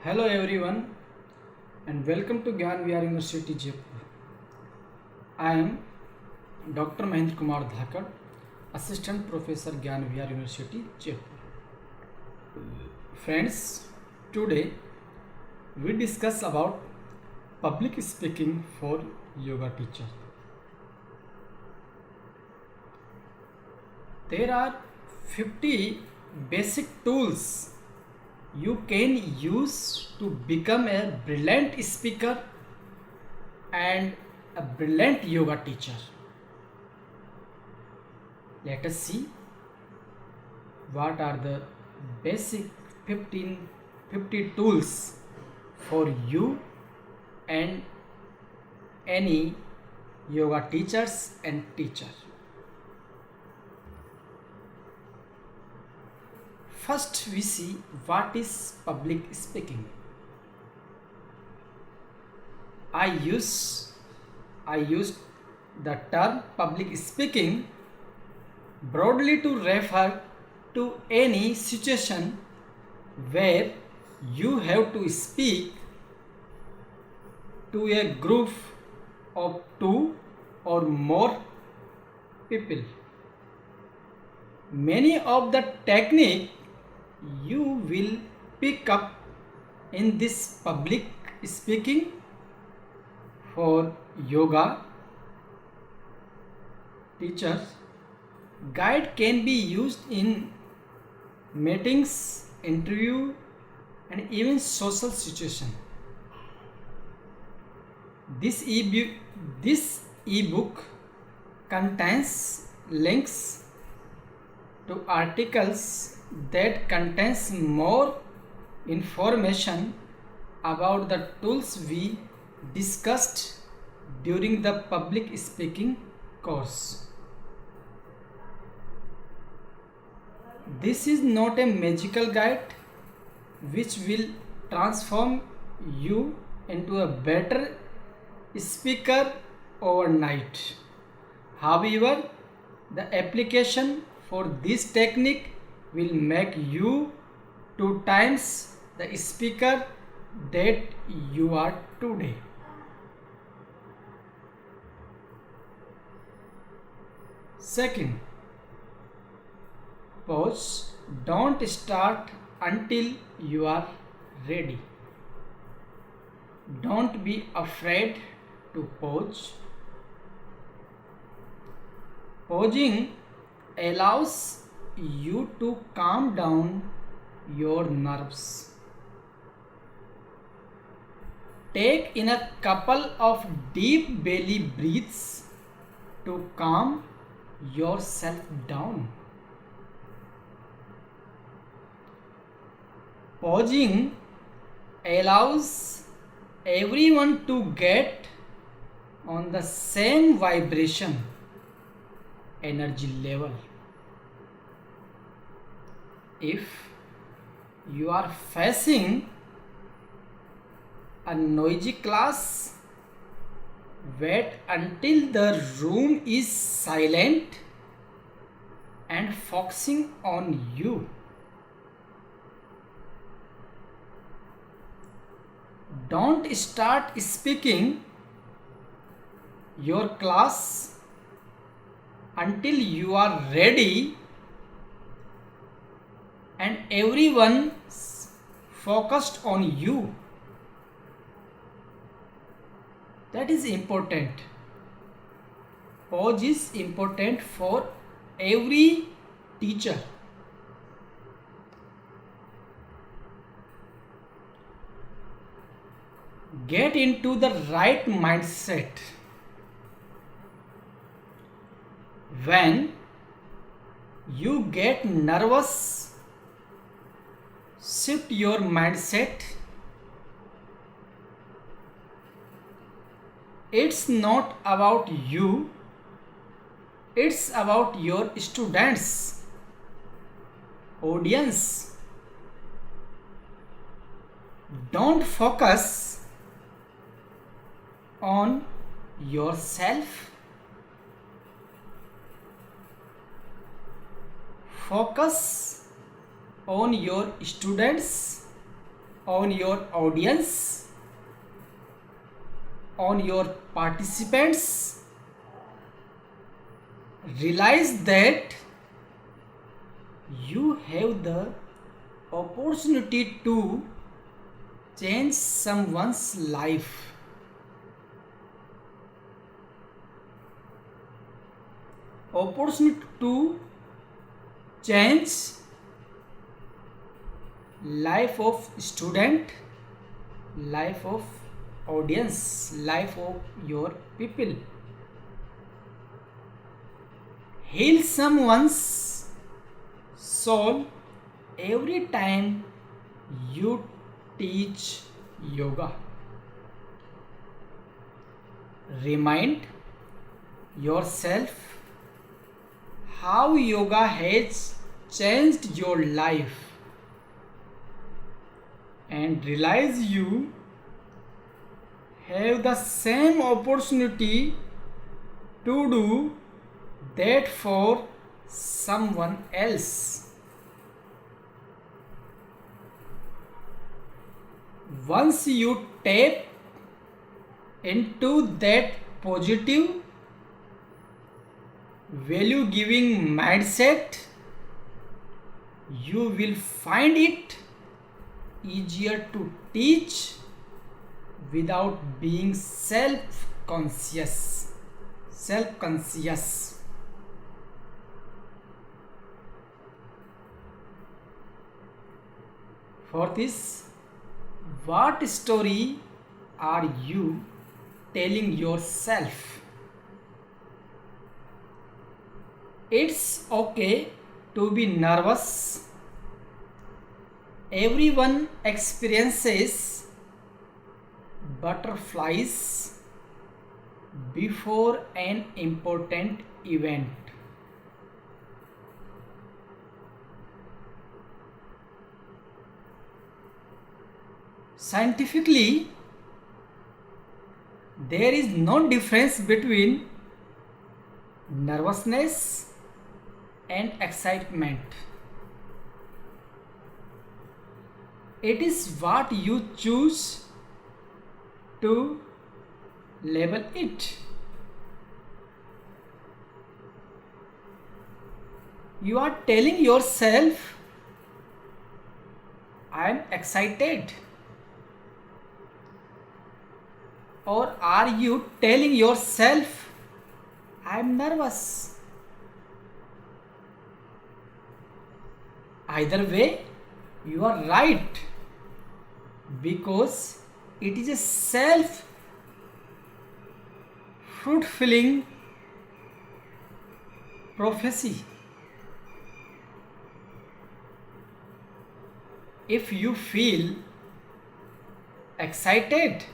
Hello everyone and welcome to Gyan Vihar University Jaipur. I am Dr. Mahendra Kumar Dhakar, Assistant Professor Gyan Vihar University Jaipur. Friends, today we discuss about public speaking for yoga teacher. There are 50 basic tools you can use to become a brilliant speaker and a brilliant yoga teacher. Let us see what are the basic 50 tools for you and any yoga teachers and teacher. First, we see what is public speaking. I used the term public speaking broadly to refer to any situation where you have to speak to a group of two or more people. Many of the technique you will pick up in this public speaking for yoga teachers guide can be used in meetings, interview and even social situation. This ebook contains links to articles that contains more information about the tools we discussed during the public speaking course. This is not a magical guide which will transform you into a better speaker overnight. However, the application for this technique will make you 2 times the speaker that you are today. Second, pause. Don't start until you are ready. Don't be afraid to pause. Pausing allows you to calm down your nerves. Take in a couple of deep belly breaths to calm yourself down. Pausing allows everyone to get on the same vibration energy level. If you are facing a noisy class, wait until the room is silent and focusing on you. Don't start speaking your class until you are ready and everyone focused on you. That is important. Pause is important for every teacher. Get into the right mindset. When you get nervous, shift your mindset. It's not about you, it's about your students, audience. Don't focus on yourself. Focus on your students on your audience, on your participants. Realize that you have the opportunity to change someone's life. Opportunity to change life of student, life of audience, life of your people. Heal someone's soul every time you teach yoga. Remind yourself how yoga has changed your life and realize you have the same opportunity to do that for someone else. Once you tap into that positive, value giving mindset, you will find it easier to teach without being self-conscious. For this, what story are you telling yourself? It's okay to be nervous. Everyone experiences butterflies before an important event. Scientifically, there is no difference between nervousness and excitement. It is what you choose to label it. You are telling yourself, I am excited. Or are you telling yourself, I am nervous? Either way, you are right, because it is a self-fulfilling prophecy. If you feel excited,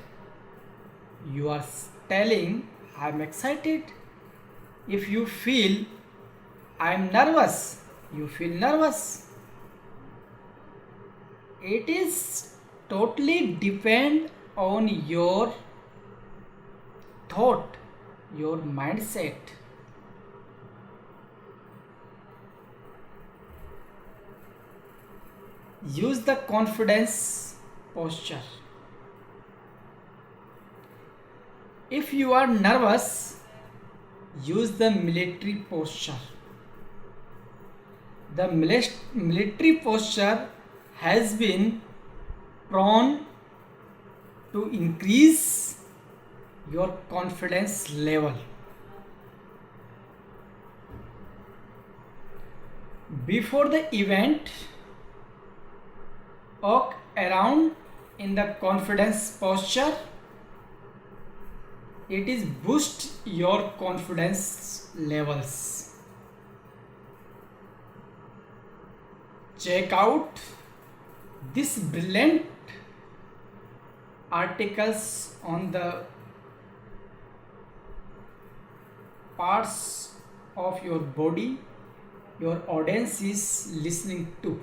you are telling, I am excited. If you feel I am nervous, you feel nervous. It is totally depend on your thought, your mindset. Use the confidence posture. If you are nervous, use the military posture. The military posture has been prone to increase your confidence level. Before the event, walk around in the confidence posture. It is boost your confidence levels. Check out this brilliant articles on the parts of your body your audience is listening to.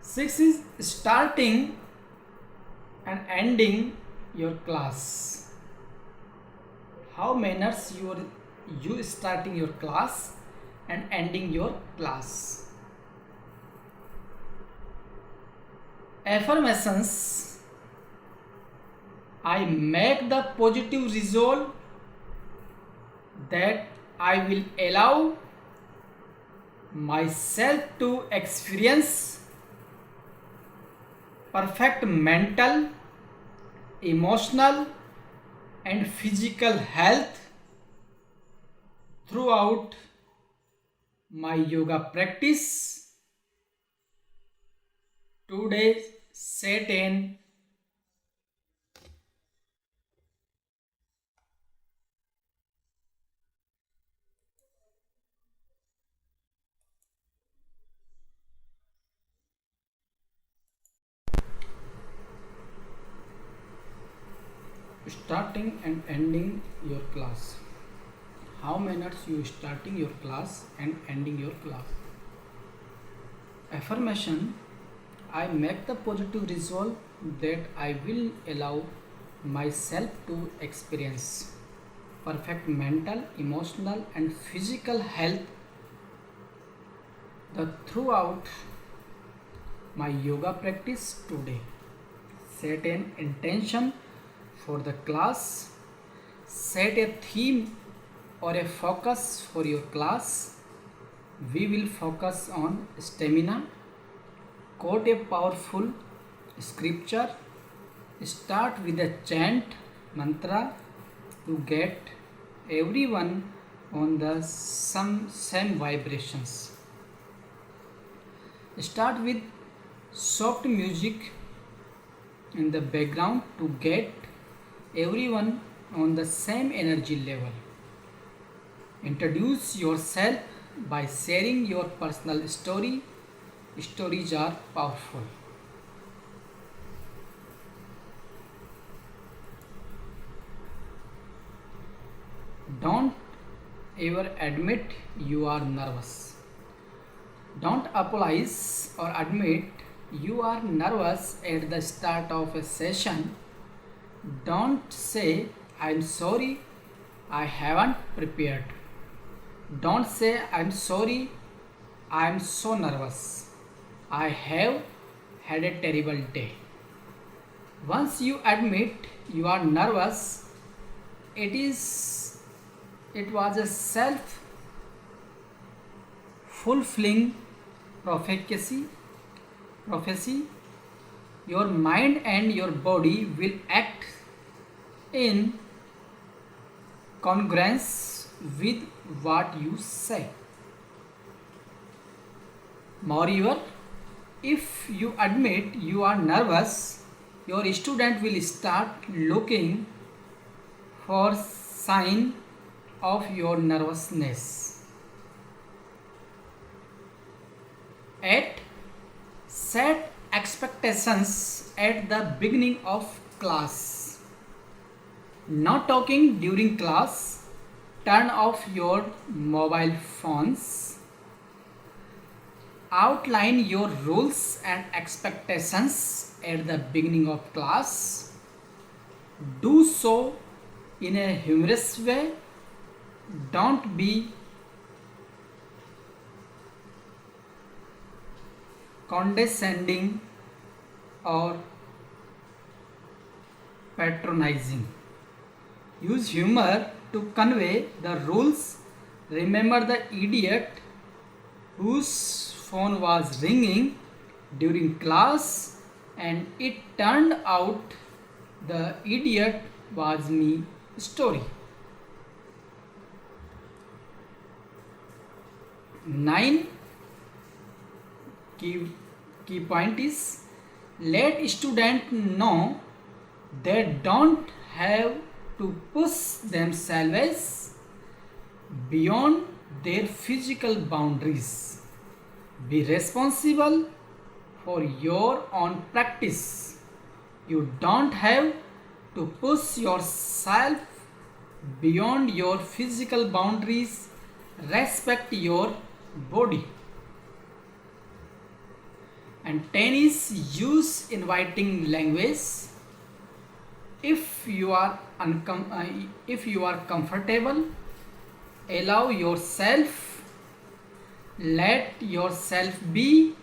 Six is starting and ending your class. How manners you starting your class and ending your class. Affirmations: I make the positive resolve that I will allow myself to experience perfect mental, emotional, and physical health throughout my yoga practice. Today, set in starting and ending your class. How many minutes you starting your class and ending your class? Affirmation: I make the positive resolve that I will allow myself to experience perfect mental, emotional, and physical health throughout my yoga practice today. Set an intention for the class, set a theme or a focus for your class. We will focus on stamina, quote a powerful scripture, start with a chant mantra to get everyone on the same vibrations. Start with soft music in the background to get everyone on the same energy level. Introduce yourself by sharing your personal story. Stories are powerful. Don't ever admit you are nervous. Don't apologize or admit you are nervous at the start of a session. Don't say, I'm sorry, I haven't prepared. Don't say, I'm sorry, I'm so nervous. I have had a terrible day. Once you admit you are nervous, it was a self-fulfilling prophecy. Your mind and your body will act in congruence with what you say. Moreover, if you admit you are nervous, your student will start looking for sign of your nervousness. Set expectations at the beginning of class. Not talking during class. Turn off your mobile phones. Outline your rules and expectations at the beginning of class. Do so in a humorous way. Don't be condescending or patronizing. Use humor to convey the rules. Remember the idiot whose phone was ringing during class and it turned out the idiot was me story. 9 key point is, let student know they don't have to push themselves beyond their physical boundaries. Be responsible for your own practice. You don't have to push yourself beyond your physical boundaries. Respect your body. And 10 is, use inviting language. If you are comfortable, allow yourself, let yourself be,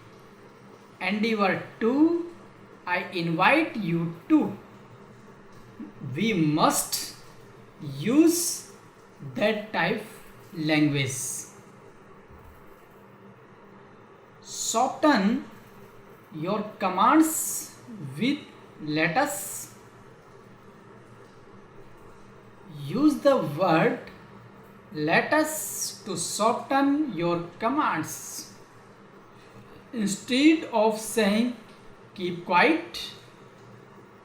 endeavor to, I invite you to. We must use that type language. Soften your commands with let us. Use the word let us to soften your commands. Instead of saying keep quiet,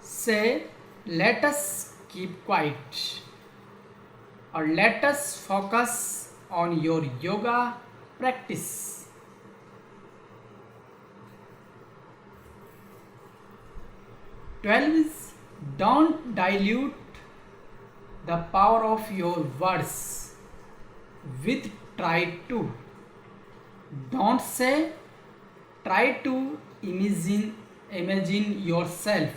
say let us keep quiet, or let us focus on your yoga practice. Is don't dilute the power of your words with try to. Don't say try to imagine yourself.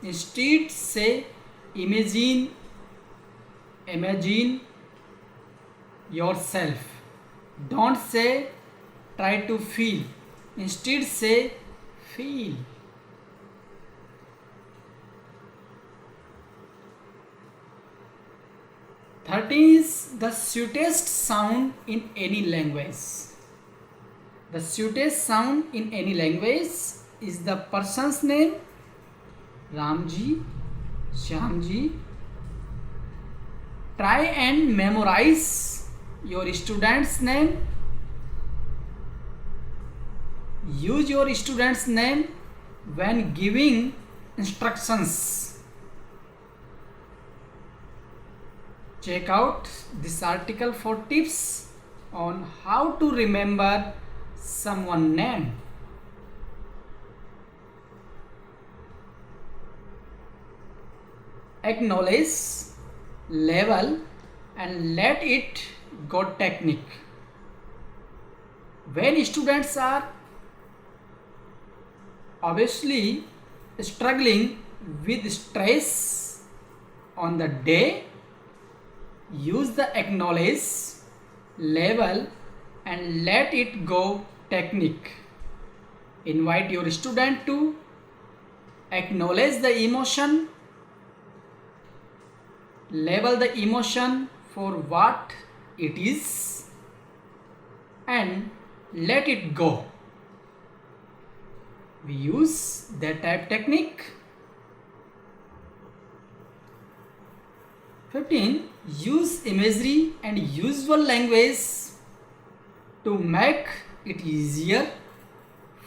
Instead say imagine yourself. Don't say try to feel. Instead say feel. Is the sweetest sound in any language. The sweetest sound in any language is the person's name, Ramji, Shyamji. Try and memorize your student's name. Use your student's name when giving instructions. Check out this article for tips on how to remember someone's name. Acknowledge, level, and let it go technique. When students are obviously struggling with stress on the day, use the acknowledge, level, and let it go technique. Invite your student to acknowledge the emotion, label the emotion for what it is, and let it go. We use that type technique. 15. Use imagery and usual language to make it easier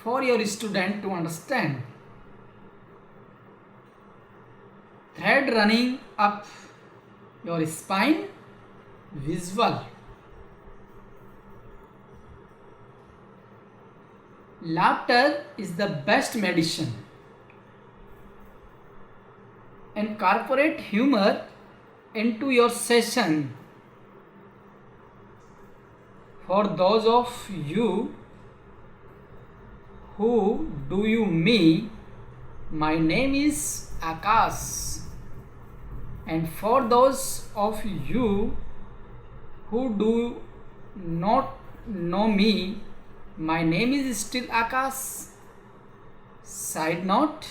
for your student to understand. Thread running up your spine, visual. Laughter is the best medicine. Incorporate humor into your session. For those of you who do you me, my name is Akash. And for those of you who do not know me, my name is still Akash. Side note,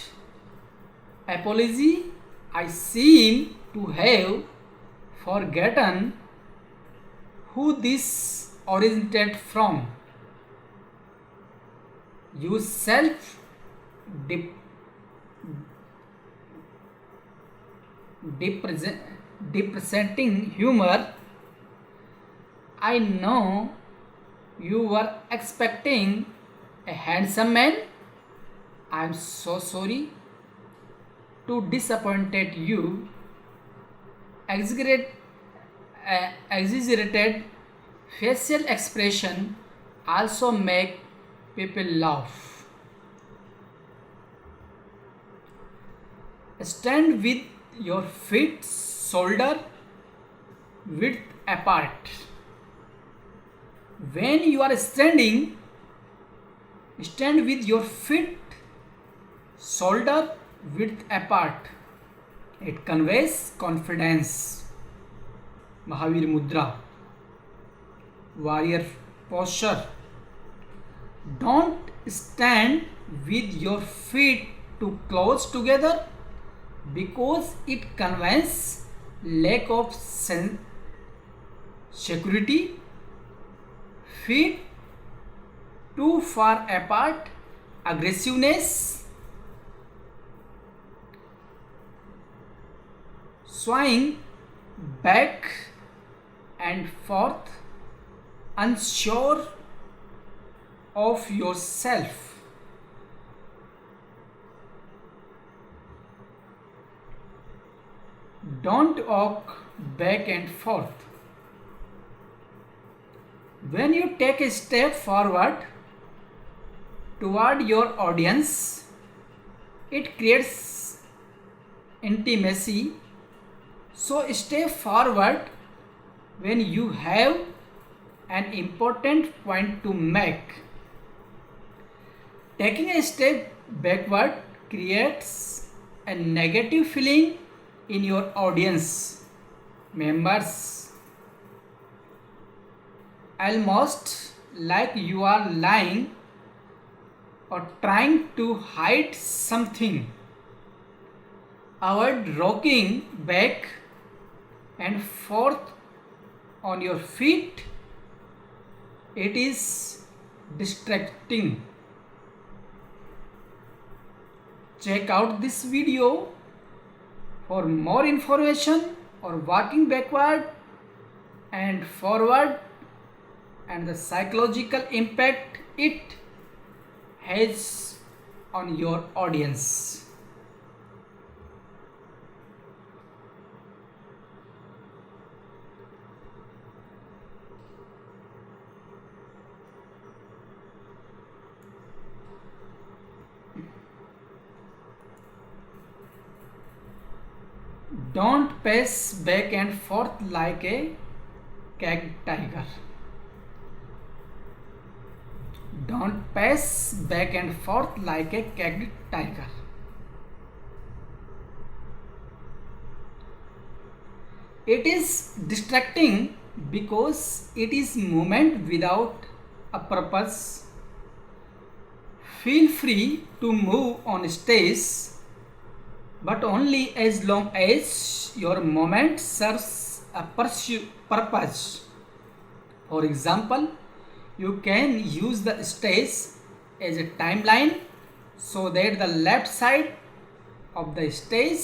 apology, I seem to have forgotten who this originated from. Use self deprecating humor. I know you were expecting a handsome man. I am so sorry to disappointed you. Exaggerated facial expression also make people laugh. Stand with your feet shoulder width apart. When you are standing, stand with your feet shoulder width apart. It conveys confidence. Mahavir Mudra. warrior posture. Don't stand with your feet too close together because it conveys lack of security. Feet too far apart, aggressiveness. Swaying back and forth, unsure of yourself. Don't walk back and forth. When you take a step forward toward your audience, it creates intimacy. So step forward when you have an important point to make. Taking a step backward creates a negative feeling in your audience members, almost like you are lying or trying to hide something. Avoid rocking back and forth on your feet. It is distracting. Check out this video for more information or walking backward and forward and the psychological impact it has on your audience. Don't pace back and forth like a caged tiger. Don't pace back and forth like a caged tiger. It is distracting because it is movement without a purpose. Feel free to move on stage, but only as long as your moment serves a purpose. For example, you can use the stage as a timeline so that the left side of the stage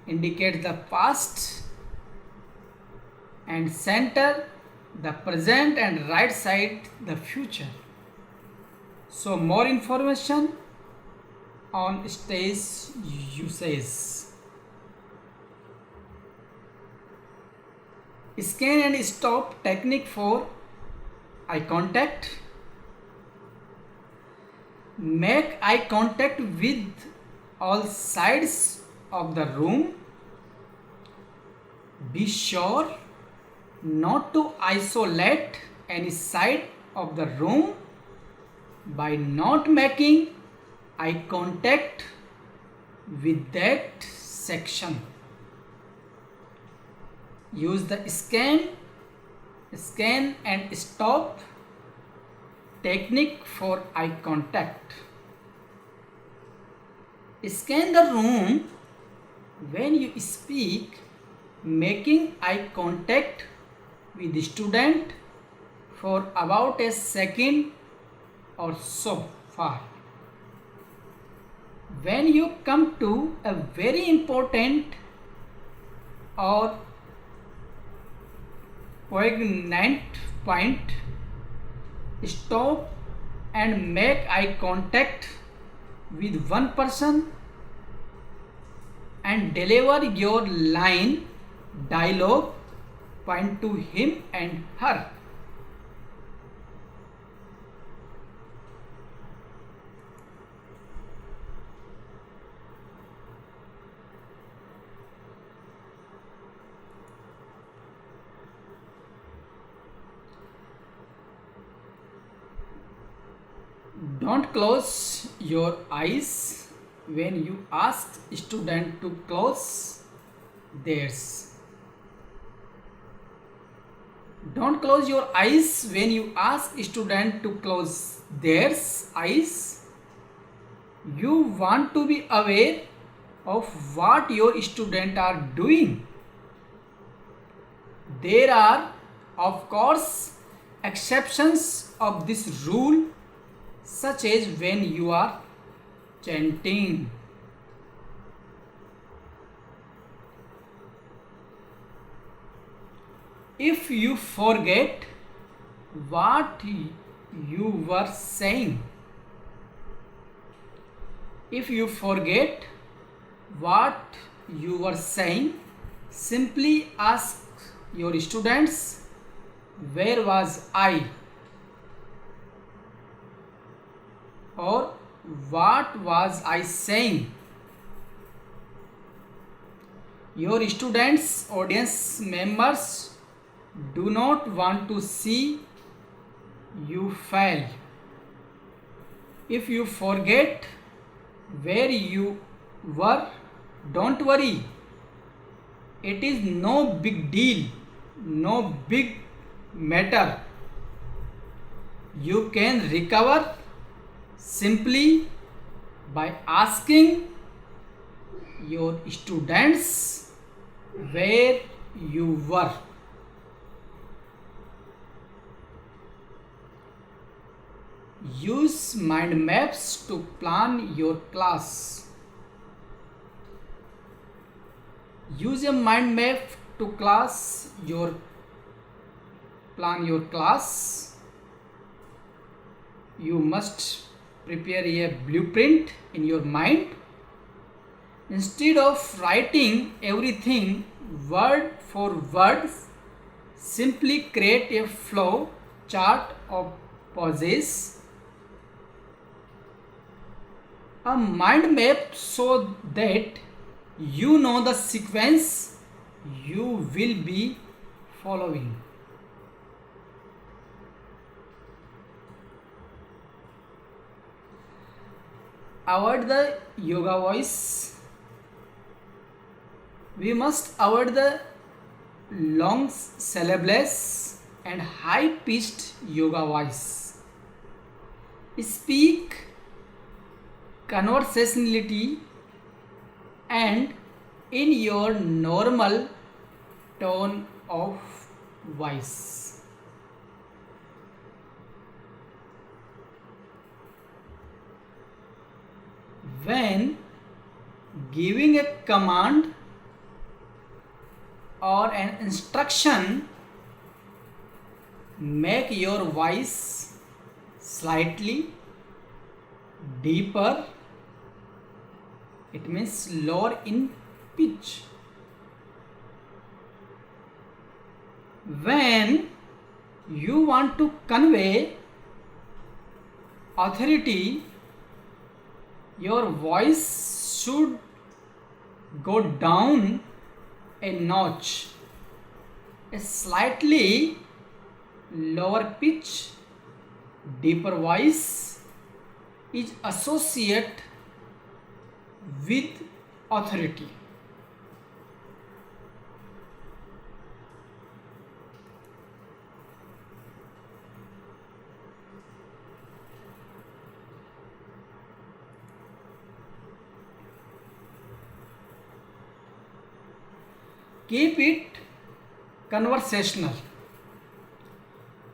indicates the past and center the present and right side the future. So more information on stage usage. Scan and stop technique for eye contact. Make eye contact with all sides of the room. Be sure not to isolate any side of the room by not making eye contact with that section. Use the scan and stop technique for eye contact. Scan the room when you speak, making eye contact with the student for about a second or so far. When you come to a very important or poignant point, stop and make eye contact with one person and deliver your line, dialogue, point to him and her. Don't close your eyes when you ask student to close theirs. Don't close your eyes when you ask student to close their eyes. You want to be aware of what your students are doing. There are, of course, exceptions of this rule, such as when you are chanting. If you forget what you were saying, if you forget what you were saying, simply ask your students, where was I? Or what was I saying? Your students, audience members, do not want to see you fail. If you forget where you were, don't worry. It is no big deal, no big matter. You can recover simply by asking your students where you were. Use mind maps to plan your class. Use a mind map to plan your class. You must prepare a blueprint in your mind. Instead of writing everything word for word, simply create a flow chart of pauses. A mind map so that you know the sequence you will be following. Avoid the yoga voice. We must avoid the long syllables and high-pitched yoga voice. Speak conversationality and in your normal tone of voice. When giving a command or an instruction, make your voice slightly deeper. It means lower in pitch. When you want to convey authority, your voice should go down a notch. A slightly lower pitch, deeper voice is associated with authority. Keep it conversational.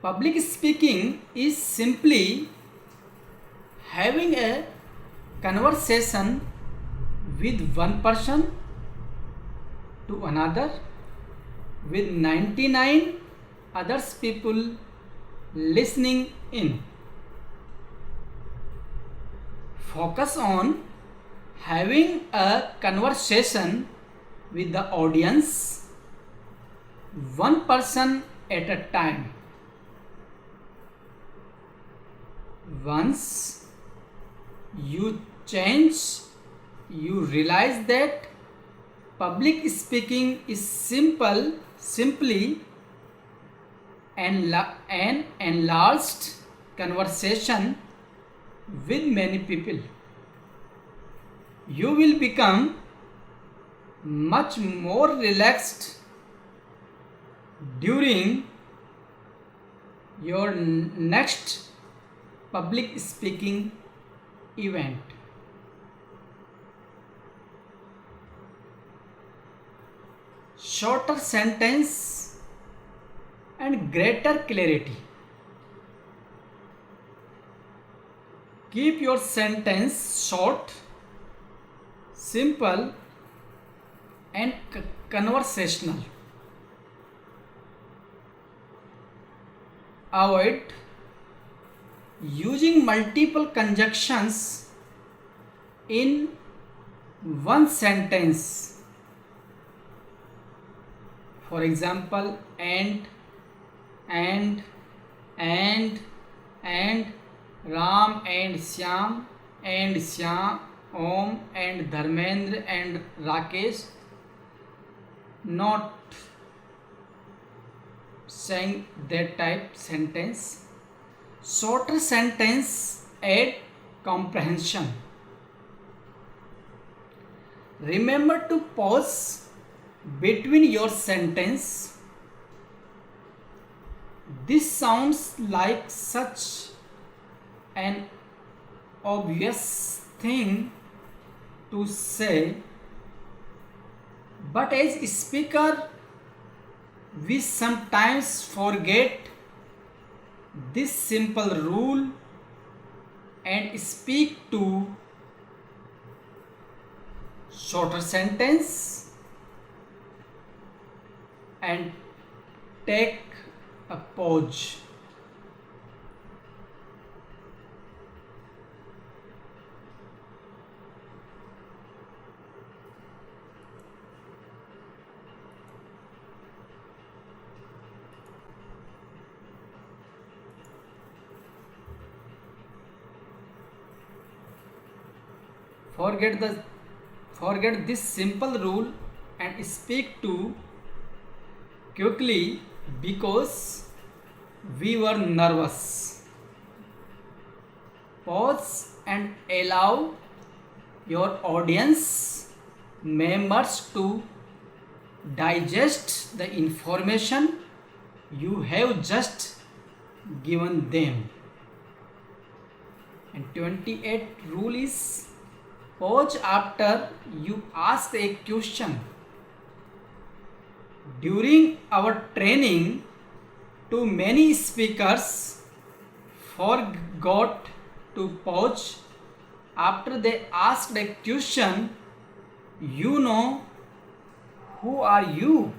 Public speaking is simply having a conversation with one person to another, with 99 others people listening in. Focus on having a conversation with the audience, one person at a time. Once you change, you realize that public speaking is simply an enlarged conversation with many people. You will become much more relaxed during your next public speaking event. Shorter sentence and greater clarity. Keep your sentence short, simple, and conversational. Avoid using multiple conjunctions in one sentence. For example, and, and, Ram and Shyam, Om and Dharmendra and Rakesh. Not saying that type sentence. Shorter sentence add comprehension. Remember to pause between your sentence. This sounds like such an obvious thing to say, but as a speaker we sometimes forget this simple rule and speak to shorter sentence and take a pause. Forget this simple rule and speak to quickly because we were nervous. Pause and allow your audience members to digest the information you have just given them. And 28 rule is pause after you ask a question. During our training, too many speakers forgot to pause after they asked a question. You know, who are you?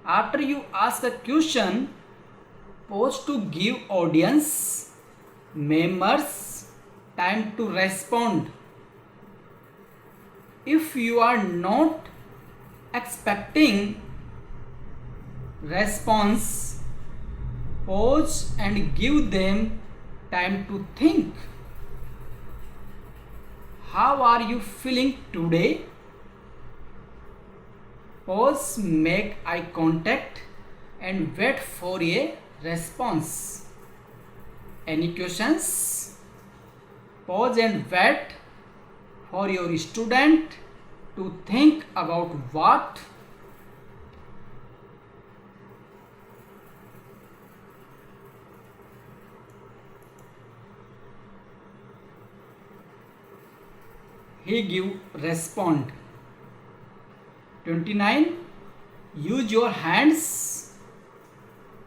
After you ask a question, pause to give audience members time to respond. If you are not expecting response, pause and give them time to think. How are you feeling today? Pause, make eye contact and wait for a response. Any questions? Pause and wait for your student to think about what he give respond. 29. Use your hands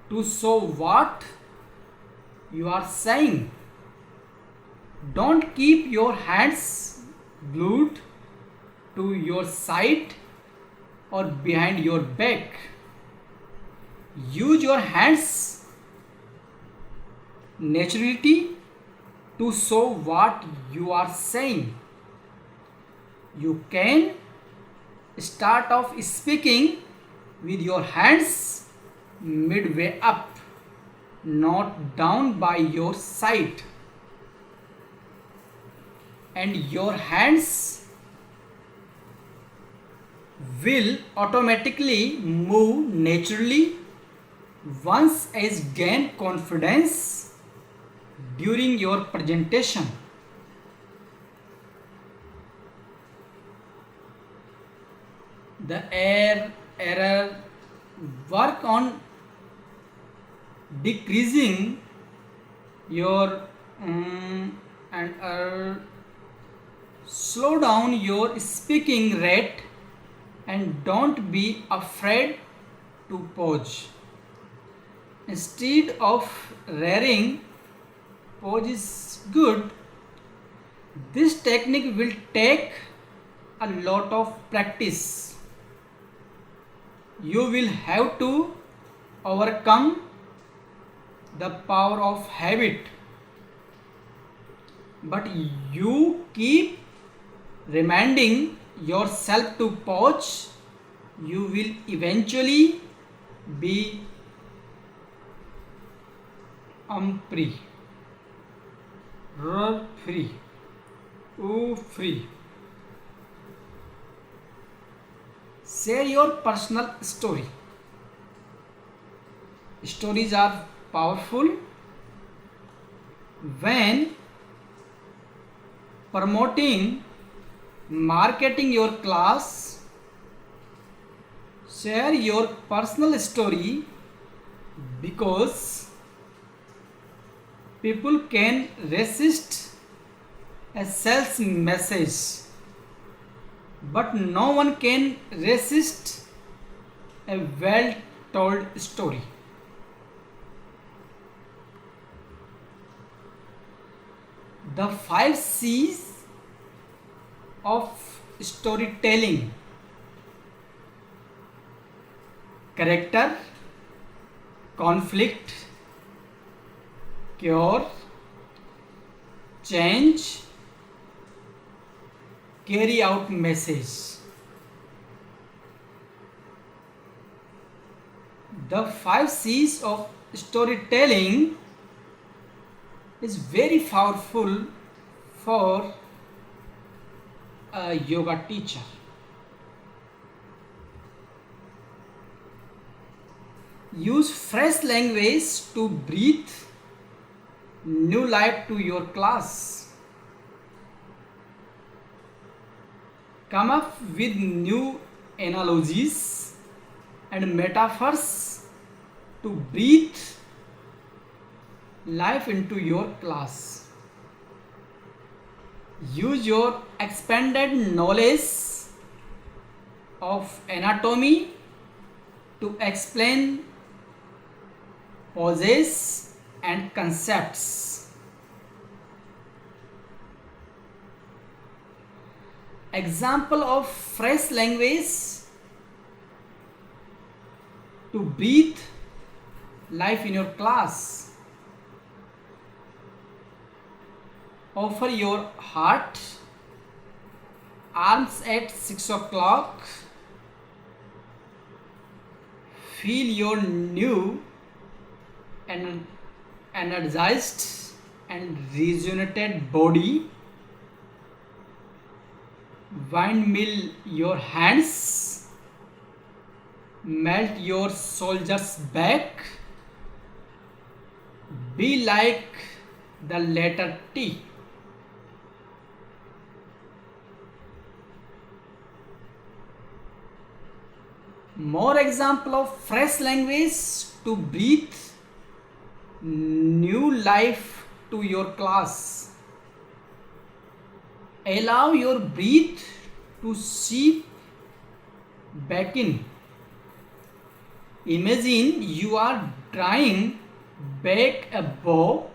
to show what you are saying. Don't keep your hands glued to your side or behind your back. Use your hands naturally to show what you are saying. You can start off speaking with your hands midway up, not down by your side, and your hands will automatically move naturally once as gain confidence during your presentation. The error, work on decreasing your and slow down your speaking rate and don't be afraid to pause. Instead of rearing, pause is good. This technique will take a lot of practice. You will have to overcome the power of habit, but you keep reminding yourself to pause, you will eventually be free, free, free. Share your personal story. Stories are powerful. When promoting, marketing your class, share your personal story because people can resist a sales message, but no one can resist a well told story. The 5 C's of storytelling: character, conflict, cure, change, carry out message. The 5 C's of storytelling is very powerful for a yoga teacher. Use fresh language to breathe new life to your class. Come up with new analogies and metaphors to breathe life into your class. Use your expanded knowledge of anatomy to explain poses and concepts. Example of fresh language to breathe life in your class. Offer your heart, arms at 6 o'clock. Feel your new and energized and rejuvenated body. Windmill your hands. Melt your soldier's back. Be like the letter T. More example of fresh language to breathe new life to your class. Allow your breath to seep back in. Imagine you are drawing back a bow.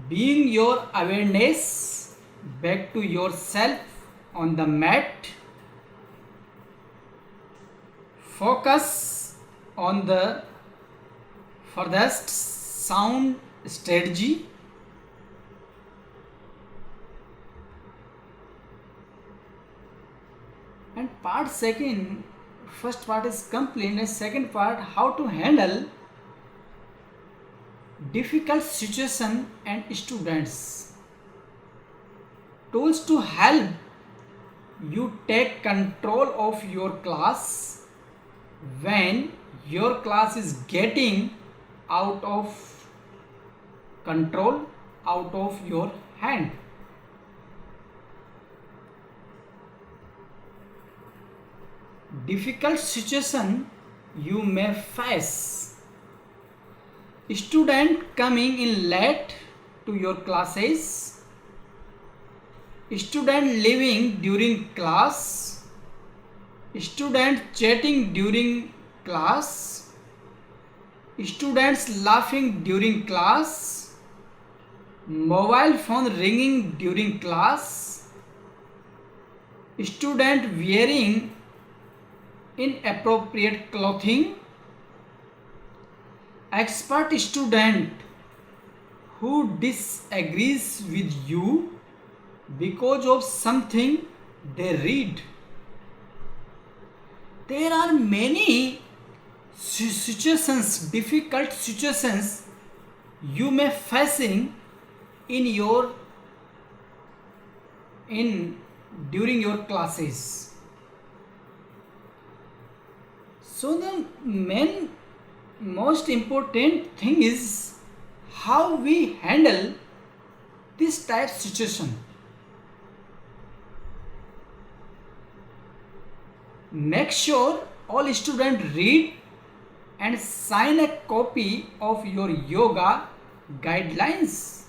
Bring your awareness back to yourself on the mat. Focus on the furthest sound strategy. And part second, first part is complete, and second part, how to handle difficult situation and students. Tools to help you take control of your class when your class is getting out of control, out of your hand. Difficult situation you may face. Student coming in late to your classes, student leaving during class, student chatting during class, students laughing during class, mobile phone ringing during class, student wearing inappropriate clothing, expert student who disagrees with you because of something they read. There are many situations, difficult situations you may facing in during your classes. So the most important thing is how we handle this type situation. Make sure all students read and sign a copy of your yoga guidelines.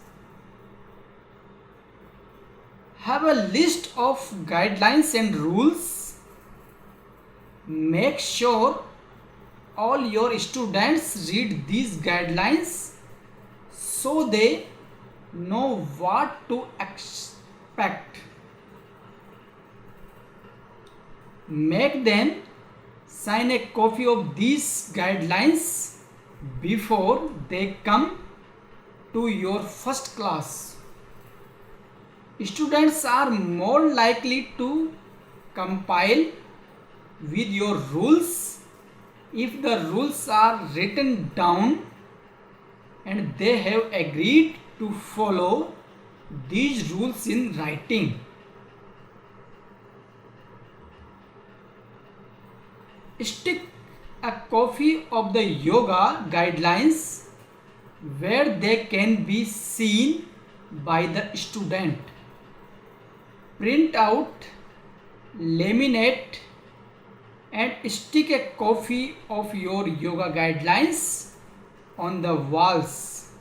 Have a list of guidelines and rules. Make sure all your students read these guidelines so they know what to expect. Make them sign a copy of these guidelines before they come to your first class. Students are more likely to comply with your rules if the rules are written down and they have agreed to follow these rules in writing. Stick a copy of the yoga guidelines where they can be seen by the student. Print out, laminate and stick a copy of your yoga guidelines on the walls.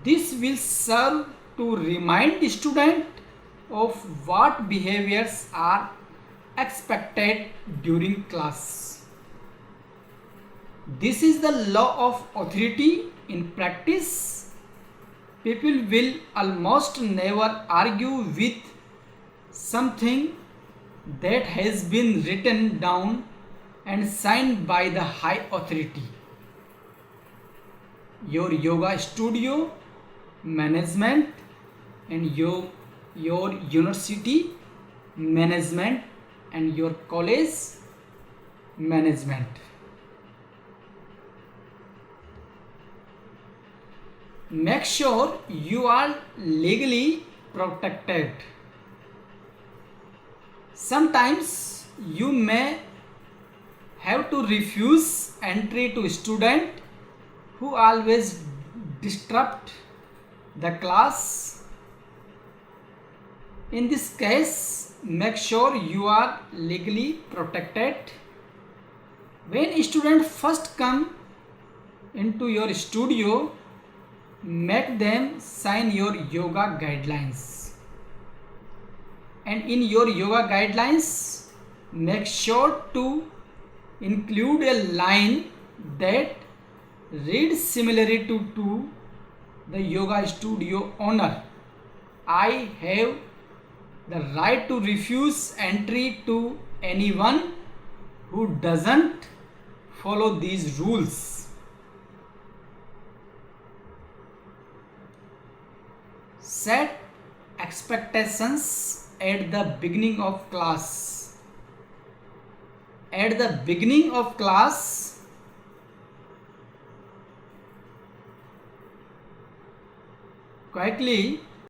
This will serve to remind the student of what behaviors are expected during class. This is the law of authority in practice. People will almost never argue with something that has been written down and signed by the high authority. Your yoga studio management and your university management and your college management. Make sure you are legally protected. Sometimes you may have to refuse entry to student who always disrupt the class. In this case, make sure you are legally protected. When students first come into your studio, make them sign your yoga guidelines. And in your yoga guidelines, make sure to include a line that reads similarly to the yoga studio owner. I have the right to refuse entry to anyone who doesn't follow these rules. Set expectations at the beginning of class. At the beginning of class, quickly